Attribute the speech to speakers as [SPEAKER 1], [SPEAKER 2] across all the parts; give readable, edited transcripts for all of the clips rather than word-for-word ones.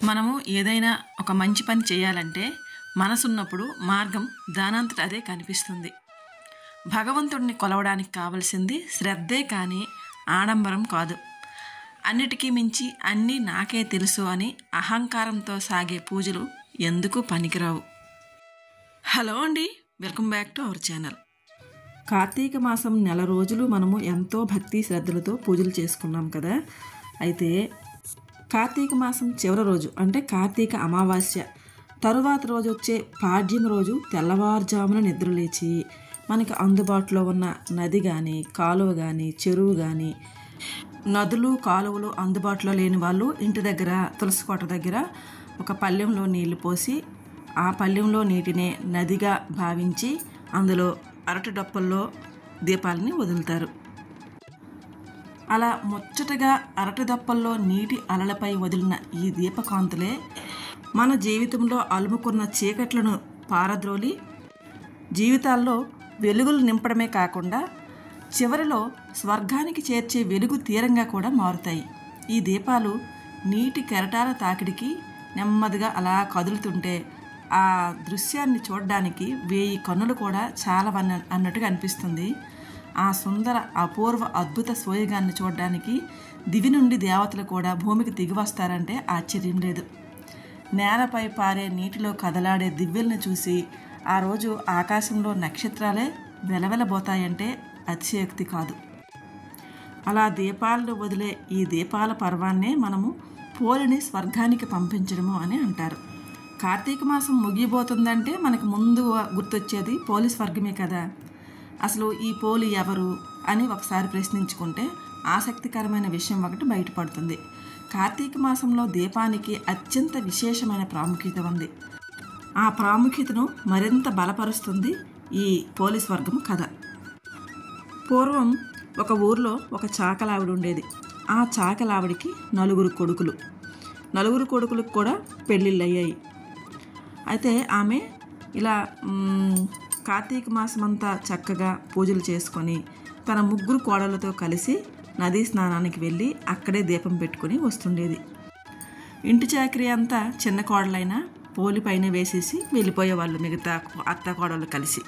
[SPEAKER 1] మనము ఏదైనా ఒక మంచి పని చేయాలంటే మనసున్నప్పుడు మార్గం దానంతట అదే కనిపిస్తుంది. భగవంతుడిని కొలవడానికి కావలసింది శ్రద్ధే కానీ ఆడంబరం కాదు. అన్నిటికీ మించి అన్నీ నాకే తెలుసు అని అహంకారంతో సాగే పూజలు ఎందుకు పనికిరావు. హలో అండి, welcome back to our channel. Karthika మాసం నెల రోజులు మనము ఎంతో భక్తి శ్రద్ధలతో పూజలు చేసుకున్నాం కదా. అయితే కార్తీక మాసం చివరి రోజు అంటే కార్తీక అమావాస్య తరువాత రోజు వచ్చే పాడ్యం రోజు తెల్లవారుజామున నిద్రలేచి మనకి అందుబాటులో ఉన్న నది కానీ కాలువ కానీ చెరువు కానీ, నదులు కాలువలు అందుబాటులో లేని వాళ్ళు ఇంటి దగ్గర తులసికోట దగ్గర ఒక పళ్ళెంలో నీళ్లు పోసి ఆ పళ్ళెంలో నీటినే నదిగా భావించి అందులో అరటి డొప్పల్లో దీపాలని వదులుతారు. అలా ముచ్చటగా అరటి దప్పల్లో నీటి అలలపై వదిలిన ఈ దీపకాంతులే మన జీవితంలో అలుముకున్న చీకట్లను పారద్రోలి జీవితాల్లో వెలుగులు నింపడమే కాకుండా చివరిలో స్వర్గానికి చేర్చే వెలుగు తీరంగా కూడా మారుతాయి. ఈ దీపాలు నీటి కెరటాల తాకిడికి నెమ్మదిగా అలా కదులుతుంటే ఆ దృశ్యాన్ని చూడడానికి 1000 కన్నులు కూడా చాలవన్న అన్నట్టుగా అనిపిస్తుంది. ఆ సుందర అపూర్వ అద్భుత సోయగాన్ని చూడడానికి దివి నుండి దేవతలు కూడా భూమికి దిగి వస్తారంటే ఆశ్చర్యం లేదు. నేలపై పారే నీటిలో కదలాడే దివ్యల్ని చూసి ఆ రోజు ఆకాశంలో నక్షత్రాలే వెలవెలబోతాయంటే అతిశయోక్తి కాదు. అలా దీపాలను వదిలే ఈ దీపాల పర్వాన్నే మనము పోలిని స్వర్గానికి పంపించడము అని అంటారు. కార్తీక మాసం ముగియబోతుందంటే మనకు ముందు గుర్తొచ్చేది పోలి స్వర్గమే కదా. అసలు ఈ పోలి ఎవరు అని ఒకసారి ప్రశ్నించుకుంటే ఆసక్తికరమైన విషయం ఒకటి బయటపడుతుంది. కార్తీక మాసంలో దీపానికి అత్యంత విశేషమైన ప్రాముఖ్యత ఉంది. ఆ ప్రాముఖ్యతను మరింత బలపరుస్తుంది ఈ పోలి స్వర్గం కథ. పూర్వం ఒక ఊర్లో ఒక చాకలావిడ ఉండేది. ఆ చాకలావిడికి 4 కొడుకులు. 4 కొడుకులకు కూడా పెళ్ళిళ్ళు అయ్యాయి. అయితే ఆమె ఇలా కార్తీక మాసం అంతా చక్కగా పూజలు చేసుకొని తన 3 కోడళ్ళతో కలిసి నదీ స్నానానికి వెళ్ళి అక్కడే దీపం పెట్టుకొని వస్తుండేది. ఇంటి చాకరీ అంతా చిన్న కోడలైనా పోలి పైన వేసేసి వెళ్ళిపోయేవాళ్ళు మిగతా అత్త కోడళ్ళు కలిసి.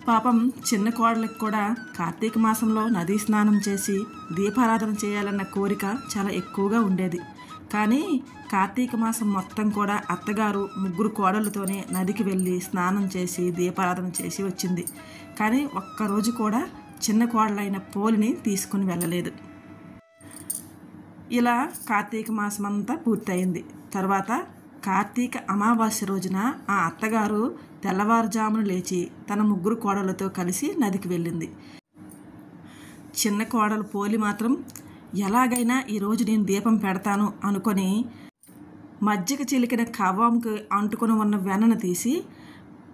[SPEAKER 1] పాపం చిన్న కోడలికి కూడా కార్తీక మాసంలో నదీ స్నానం చేసి దీపారాధన చేయాలన్న కోరిక చాలా ఎక్కువగా ఉండేది. కానీ కార్తీక మాసం మొత్తం కూడా అత్తగారు 3 కోడళ్ళతోనే నదికి వెళ్ళి స్నానం చేసి దీపారాధన చేసి వచ్చింది. కానీ ఒక్కరోజు కూడా చిన్న కోడలైన పోలిని తీసుకుని వెళ్ళలేదు. ఇలా కార్తీక మాసం అంతా పూర్తయింది. తర్వాత కార్తీక అమావాస్య రోజున ఆ అత్తగారు తెల్లవారుజామున లేచి తన 3 కోడళ్ళతో కలిసి నదికి వెళ్ళింది. చిన్న కోడలు పోలి మాత్రం ఎలాగైనా ఈరోజు నేను దీపం పెడతాను అనుకొని మజ్జిగ చిలికిన కవ్వంకి అంటుకొని ఉన్న వెన్నను తీసి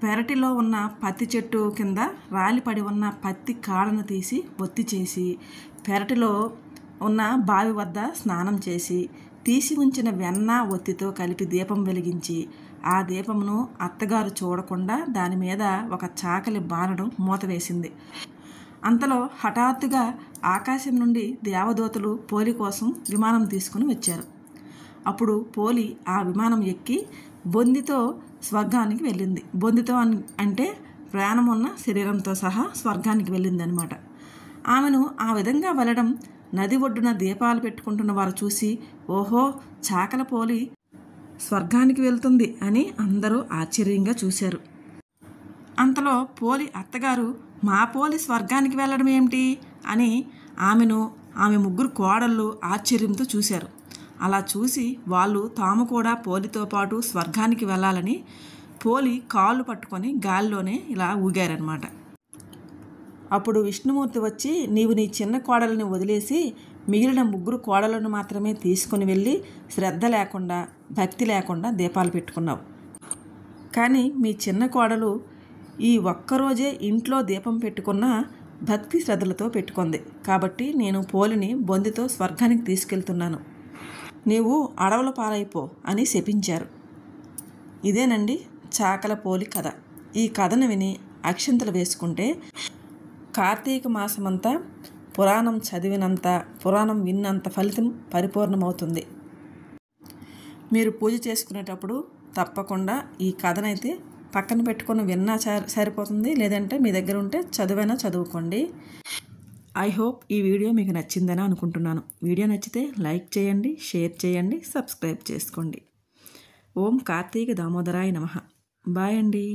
[SPEAKER 1] పెరటిలో ఉన్న పత్తి చెట్టు కింద రాలిపడి ఉన్న పత్తి కాడను తీసి ఒత్తి చేసి పెరటిలో ఉన్న బావి వద్ద స్నానం చేసి తీసి ఉంచిన వెన్న ఒత్తితో కలిపి దీపం వెలిగించి ఆ దీపమును అత్తగారు చూడకుండా దాని మీద ఒక చాకలి బాణడం మూత వేసింది. అంతలో హఠాత్తుగా ఆకాశం నుండి దేవదూతలు పోలి కోసం విమానం తీసుకుని వచ్చారు. అప్పుడు పోలి ఆ విమానం ఎక్కి బొందితో స్వర్గానికి వెళ్ళింది. బొందితో అంటే ప్రాణం ఉన్న శరీరంతో సహా స్వర్గానికి వెళ్ళింది అనమాట. ఆమెను ఆ విధంగా వెళ్ళడం నది ఒడ్డున దీపాలు పెట్టుకుంటున్న వారు చూసి ఓహో చాకల పోలి స్వర్గానికి వెళ్తుంది అని అందరూ ఆశ్చర్యంగా చూశారు. అంతలో పోలి అత్తగారు మా పోలి స్వర్గానికి వెళ్ళడం ఏమిటి అని ఆమెను ఆమె 3 కోడళ్ళు ఆశ్చర్యంతో చూశారు. అలా చూసి వాళ్ళు తాము కూడా పోలితో పాటు స్వర్గానికి వెళ్ళాలని పోలి కాళ్ళు పట్టుకొని గాల్లోనే ఇలా ఊగారనమాట. అప్పుడు విష్ణుమూర్తి వచ్చి నీవు నీ చిన్న కోడలని వదిలేసి మిగిలిన 3 కోడలను మాత్రమే తీసుకొని వెళ్ళి శ్రద్ధ లేకుండా భక్తి లేకుండా దీపాలు పెట్టుకున్నావు. కానీ మీ చిన్న కోడలు ఈ ఒక్కరోజే ఇంట్లో దీపం పెట్టుకున్న భక్తి శ్రద్ధలతో పెట్టుకుంది కాబట్టి నేను పోలిని బొందితో స్వర్గానికి తీసుకెళ్తున్నాను, నీవు అడవుల పాలైపో అని శపించారు. ఇదేనండి చాకల పోలి కథ. ఈ కథను విని అక్షింతలు వేసుకుంటే కార్తీక మాసమంతా పురాణం చదివినంత పురాణం విన్నంత ఫలితం పరిపూర్ణమవుతుంది. మీరు పూజ చేసుకునేటప్పుడు తప్పకుండా ఈ కథనైతే పక్కన పెట్టుకొని విన్నా సరిపోతుంది, లేదంటే మీ దగ్గర ఉంటే చదివైనా చదువుకోండి. ఐ హోప్ ఈ వీడియో మీకు నచ్చిందని అనుకుంటున్నాను. వీడియో నచ్చితే లైక్ చేయండి, షేర్ చేయండి, సబ్స్క్రైబ్ చేసుకోండి. ఓం కార్తీక దామోదరాయ నమః. బాయ్ అండి.